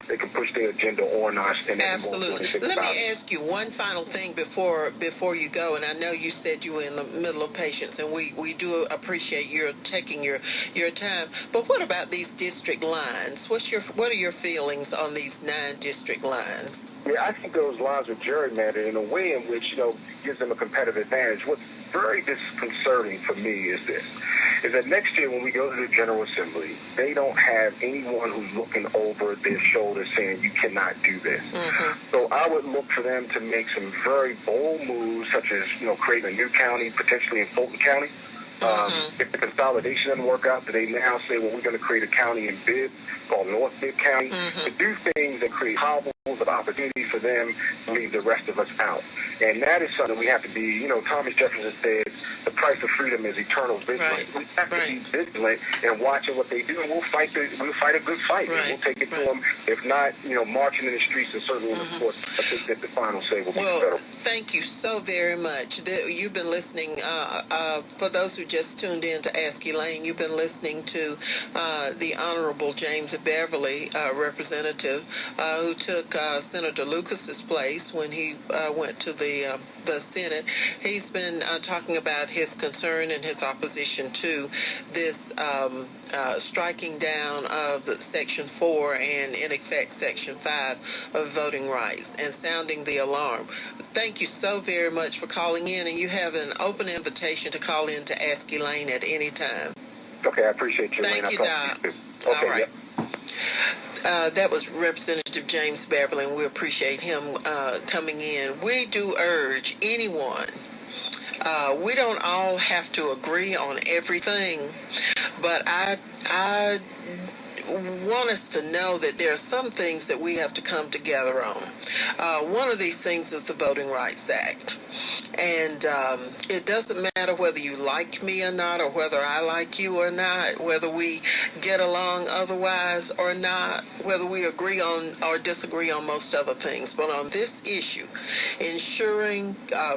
they can push their agenda on us. And absolutely. Let me ask you one final thing before you go. And I know you said you were in the middle of patients, and we do appreciate your taking your time. But what about these district lines? What are your feelings on these 9 district lines? Yeah, I think those lines are gerrymandered in a way in which, gives them a competitive advantage. What's very disconcerting for me is that next year when we go to the General Assembly, they don't have anyone who's looking over their shoulder saying, you cannot do this. Mm-hmm. So I would look for them to make some very bold moves, such as, creating a new county, potentially in Fulton County. If the consolidation doesn't work out, do they now say, well, we're going to create a county in Bibb called North Bibb County, to do things that create hobbles of opportunity for them to leave the rest of us out. And that is something we have to be, Thomas Jefferson said, the price of freedom is eternal vigilance. Right. We have to be vigilant and watching what they do, and we'll fight a good fight. Right. We'll take it to them, if not, marching in the streets and certainly in the courts. I think that the final say will be better. Thank you so very much. You've been listening, for those who just tuned in to Ask Elaine, you've been listening to the Honorable James Beverly, representative, who took Senator Lucas's place when he went to the Senate. He's been talking about his concern and his opposition to this striking down of the Section 4 and, in effect, Section 5 of voting rights, and sounding the alarm. Thank you so very much for calling in, and you have an open invitation to call in to Ask Elaine at any time. Okay, I appreciate you. Thank you, Doc. Okay, all right. That was Representative James Beverly, and we appreciate him coming in. We do urge anyone, we don't all have to agree on everything, but I want us to know that there are some things that we have to come together on. One of these things is the Voting Rights Act. And it doesn't matter whether you like me or not, or whether I like you or not, whether we get along otherwise or not, whether we agree on or disagree on most other things. But on this issue, ensuring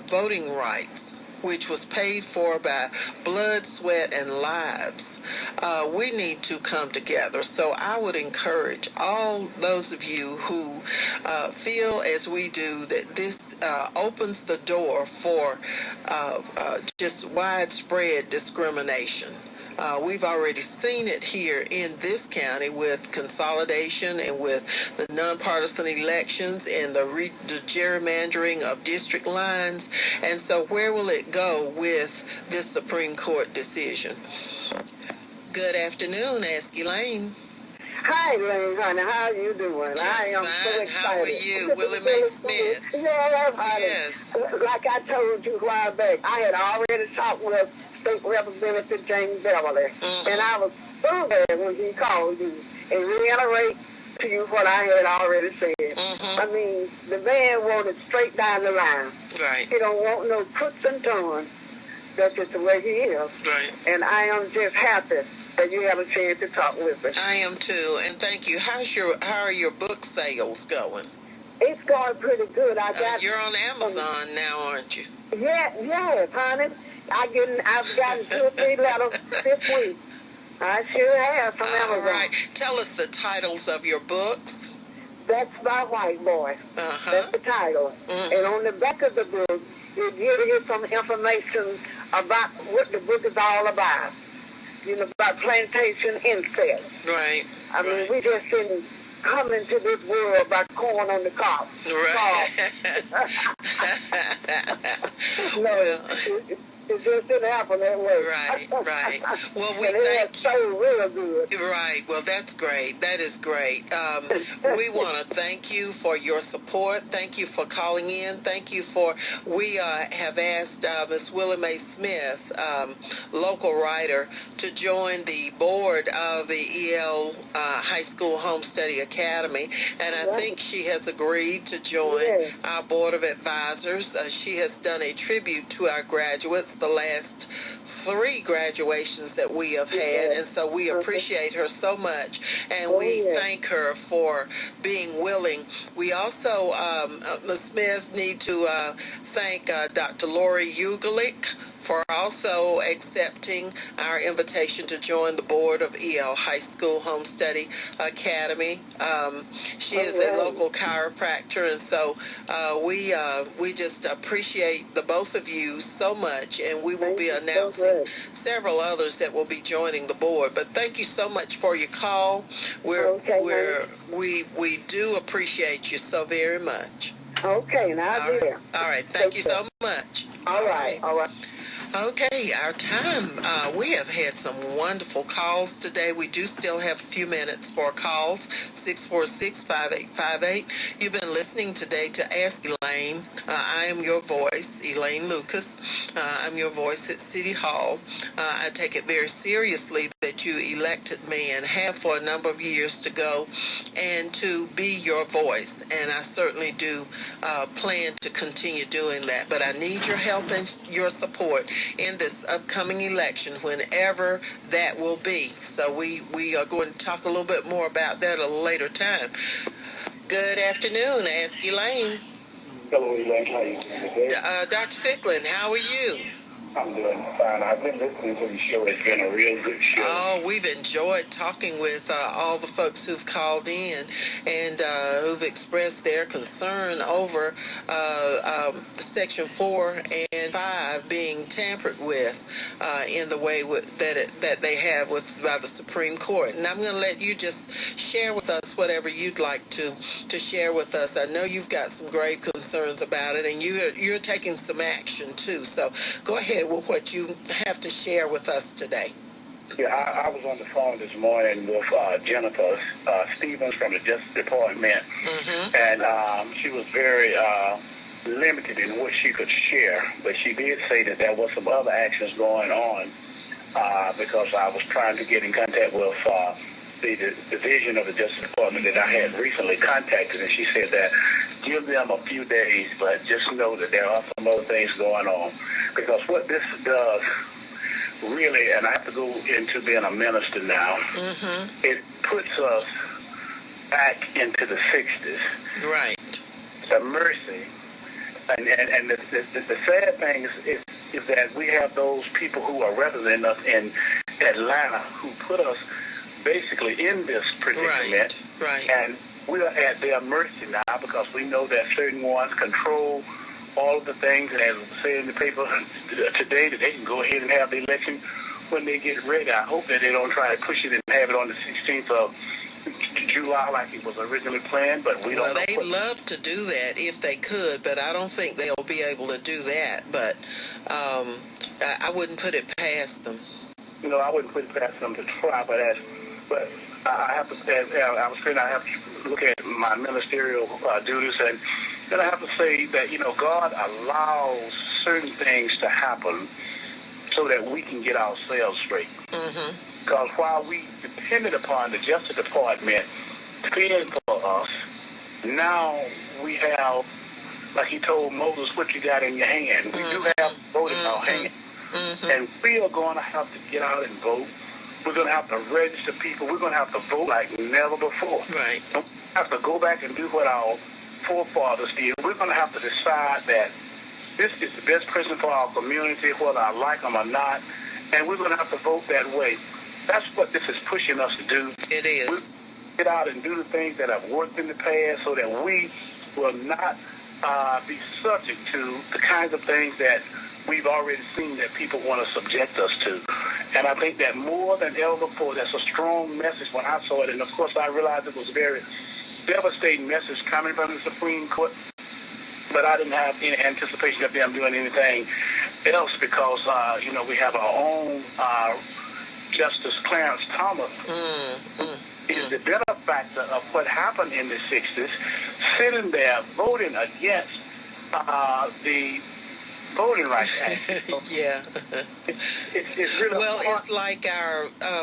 voting rights, which was paid for by blood, sweat, and lives, we need to come together. So I would encourage all those of you who feel as we do that this opens the door for just widespread discrimination. We've already seen it here in this county with consolidation and with the nonpartisan elections and the gerrymandering of district lines. And so where will it go with this Supreme Court decision? Good afternoon, Ask Elaine. Hi, Elaine, honey. How are you doing? Just I am fine. so excited. How are you? Willie Mae Smith. Yeah, honey. Yes. Like I told you a while back, I had already talked with State Representative James Beverly, and I was so glad when he called you and reiterate to you what I had already said. I mean, the man wanted straight down the line. Right. He don't want no twists and turns. That's just the way he is. Right. And I am just happy that you have a chance to talk with me. I am too, and thank you. How are your book sales going? It's going pretty good. You're on Amazon now, aren't you? Yeah, honey. I've gotten 2 or 3 letters this week. I sure have from Amazon. All right. Tell us the titles of your books. That's My White Boy. That's the title. And on the back of the book, you give some information about what the book is all about. About plantation incest. Right. I mean, we just didn't come into this world by corn on the cob. Right. It just didn't happen that way. Right. Well, we thank you. So real good. Right. Well, that's great. That is great. We want to thank you for your support. Thank you for calling in. Thank you for, we have asked Ms. Willie Mae Smith, local writer, to join the board of the EL High School Home Study Academy. And I think she has agreed to join our board of advisors. She has done a tribute to our graduates, the last 3 graduations that we have had, and so we appreciate her so much, and we thank her for being willing. We also, Ms. Smith, need to thank Dr. Lori Ugalik, for also accepting our invitation to join the board of EL High School Home Study Academy. She is a local chiropractor, and so we just appreciate the both of you so much, and we will be announcing several others that will be joining the board. But thank you so much for your call. We do appreciate you so very much. Okay, now I'll be there. All right, thank you so much. All right. Okay, our time. We have had some wonderful calls today. We do still have a few minutes for calls. 646-5858. You've been listening today to Ask Elaine. I am your voice, Elaine Lucas. I'm your voice at City Hall. I take it very seriously that you elected me and have for a number of years to go and to be your voice. And I certainly do plan to continue doing that. But I need your help and your support in this upcoming election, whenever that will be. So we are going to talk a little bit more about that at a later time. Good afternoon, Ask Elaine. Hello, Elaine. How are you doing today? Dr. Ficklin, how are you? I'm doing fine. I've been listening to the show. It's been a real good show. Oh, we've enjoyed talking with all the folks who've called in and who've expressed their concern over Section 4 and 5 being tampered with in the way that they have by the Supreme Court. And I'm going to let you just share with us whatever you'd like to share with us. I know you've got some grave concerns about it, and you're taking some action too. So go ahead with what you have to share with us today. Yeah, I was on the phone this morning with Jennifer Stevens from the Justice Department, and she was very limited in what she could share, but she did say that there was some other actions going on because I was trying to get in contact with the division of the Justice Department that I had recently contacted, and she said that give them a few days, but just know that there are some other things going on. Because what this does, really, and I have to go into being a minister now, it puts us back into the 60s. Right. The mercy. And the sad thing is that we have those people who are representing us in Atlanta who put us basically in this predicament. Right. And we are at their mercy now because we know that certain ones control all of the things, and as said in the paper today, that they can go ahead and have the election when they get ready. I hope that they don't try to push it and have it on the 16th of July like it was originally planned, but we don't know. Well, they'd love to do that if they could, but I don't think they'll be able to do that. But I wouldn't put it past them. I wouldn't put it past them to try, but I have to. I was saying I have to look at my ministerial duties, and then I have to say that God allows certain things to happen so that we can get ourselves straight. Because while we depended upon the Justice Department fend for us, now we have, like he told Moses, what you got in your hand. We do have vote in our hand. And we are going to have to get out and vote. We're going to have to register people. We're going to have to vote like never before. Right. And we have to go back and do what our forefathers did. We're going to have to decide that this is the best person for our community, whether I like them or not, and we're going to have to vote that way. That's what this is pushing us to do. It is. Get out and do the things that have worked in the past so that we will not be subject to the kinds of things that we've already seen that people want to subject us to. And I think that more than ever before, that's a strong message when I saw it. And, of course, I realized it was a very devastating message coming from the Supreme Court. But I didn't have any anticipation of them doing anything else because, we have our own Justice Clarence Thomas is the benefactor of what happened in the 60s, sitting there voting against the Voting Rights Act. Yeah. It's really it's like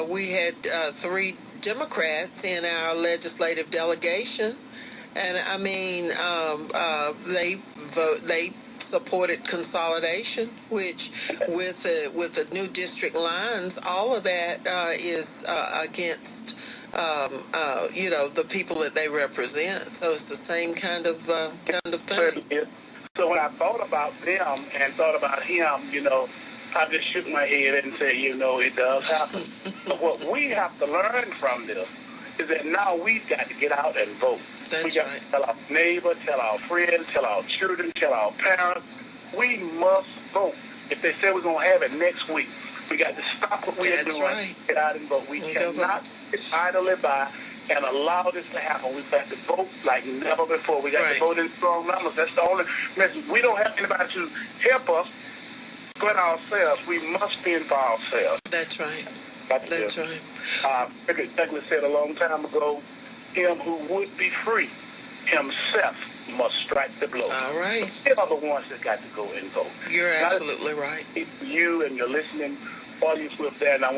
we had 3 Democrats in our legislative delegation, and I mean they supported consolidation, which with the new district lines, all of that is against the people that they represent. So it's the same kind of thing. So when I thought about them and thought about him, I just shook my head and said, it does happen. But what we have to learn from this is that now we've got to get out and vote. We got to tell our neighbor, tell our friends, tell our children, tell our parents. We must vote. If they say we're going to have it next week, we got to stop what we're doing and get out and vote. We cannot sit idly by and allow this to happen. We've got to vote like never before. We got to vote in strong numbers. That's the only message. We don't have anybody to help us but ourselves. We must fend for ourselves. That's right. That's right. Frederick Douglass said a long time ago, him who would be free himself must strike the blow. All right. They are the ones that got to go and vote. You're absolutely right. You and your listening audience with that, and I want